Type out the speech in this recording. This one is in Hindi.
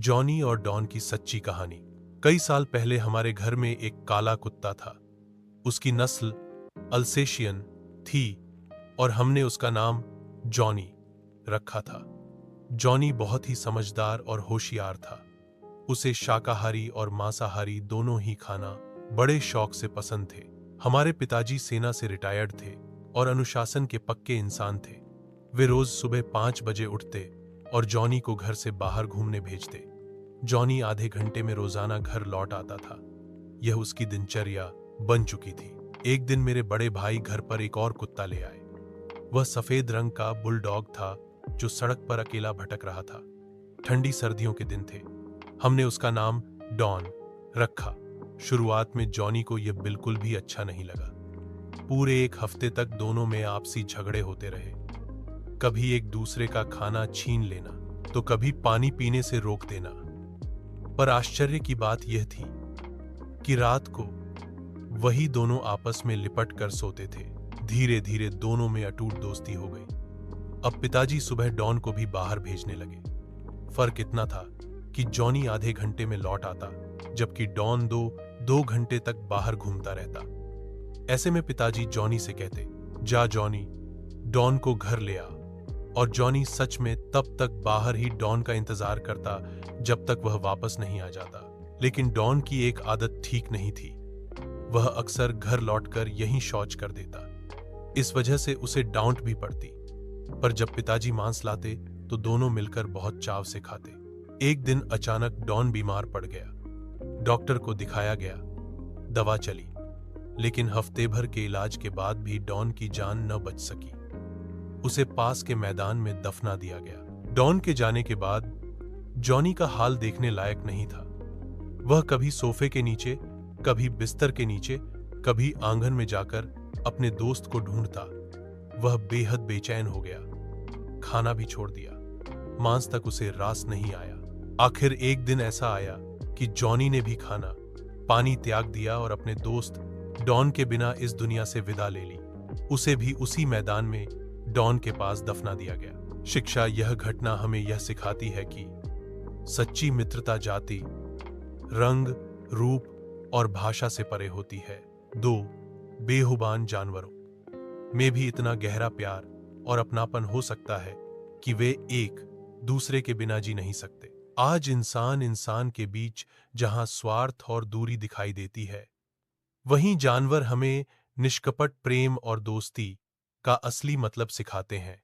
जॉनी और डॉन की सच्ची कहानी। कई साल पहले हमारे घर में एक काला कुत्ता था। उसकी नस्ल अल्सेशियन थी और हमने उसका नाम जॉनी रखा था। जॉनी बहुत ही समझदार और होशियार था। उसे शाकाहारी और मांसाहारी दोनों ही खाना बड़े शौक से पसंद थे। हमारे पिताजी सेना से रिटायर्ड थे और अनुशासन के पक्के इंसान थे। वे रोज सुबह 5 बजे उठते और जॉनी को घर से बाहर घूमने भेजते। जॉनी आधे घंटे में रोजाना घर लौट आता था। यह उसकी दिनचर्या बन चुकी थी। एक दिन मेरे बड़े भाई घर पर एक और कुत्ता ले आए। वह सफेद रंग का बुलडॉग था जो सड़क पर अकेला भटक रहा था। ठंडी सर्दियों के दिन थे। हमने उसका नाम डॉन रखा। शुरुआत में जॉनी को यह बिल्कुल भी अच्छा नहीं लगा। पूरे एक हफ्ते तक दोनों में आपसी झगड़े होते रहे। कभी एक दूसरे का खाना छीन लेना तो कभी पानी पीने से रोक देना। पर आश्चर्य की बात यह थी कि रात को वही दोनों आपस में लिपट कर सोते थे। धीरे धीरे दोनों में अटूट दोस्ती हो गई। अब पिताजी सुबह डॉन को भी बाहर भेजने लगे। फर्क इतना था कि जॉनी आधे घंटे में लौट आता, जबकि डॉन दो घंटे तक बाहर घूमता रहता। ऐसे में पिताजी जॉनी से कहते, जा जॉनी, डॉन को घर ले आ। और जॉनी सच में तब तक बाहर ही डॉन का इंतजार करता जब तक वह वापस नहीं आ जाता। लेकिन डॉन की एक आदत ठीक नहीं थी। वह अक्सर घर लौटकर यहीं शौच कर देता। इस वजह से उसे डांट भी पड़ती। पर जब पिताजी मांस लाते तो दोनों मिलकर बहुत चाव से खाते। एक दिन अचानक डॉन बीमार पड़ गया। डॉक्टर को दिखाया गया, दवा चली, लेकिन हफ्ते भर के इलाज के बाद भी डॉन की जान न बच सकी। उसे पास के मैदान में दफना दिया गया। डॉन के जाने के बाद जॉनी का हाल देखने लायक नहीं था। वह कभी सोफे के नीचे, कभी बिस्तर के नीचे, कभी आंगन में जाकर अपने दोस्त को ढूंढता। वह बेहद बेचैन हो गया। खाना भी छोड़ दिया। मांस तक उसे रास नहीं आया। आखिर एक दिन ऐसा आया कि जॉनी ने भी खाना पानी त्याग दिया और अपने दोस्त डॉन के बिना इस दुनिया से विदा ले ली। उसे भी उसी मैदान में डॉन के पास दफना दिया गया। शिक्षा, यह घटना हमें यह सिखाती है कि सच्ची मित्रता जाति, रंग, रूप और भाषा से परे होती है। दो बेहुबान जानवरों में भी इतना गहरा प्यार और अपनापन हो सकता है कि वे एक दूसरे के बिना जी नहीं सकते। आज इंसान इंसान के बीच जहां स्वार्थ और दूरी दिखाई देती है, वहीं जानवर हमें निष्कपट प्रेम और दोस्ती का असली मतलब सिखाते हैं।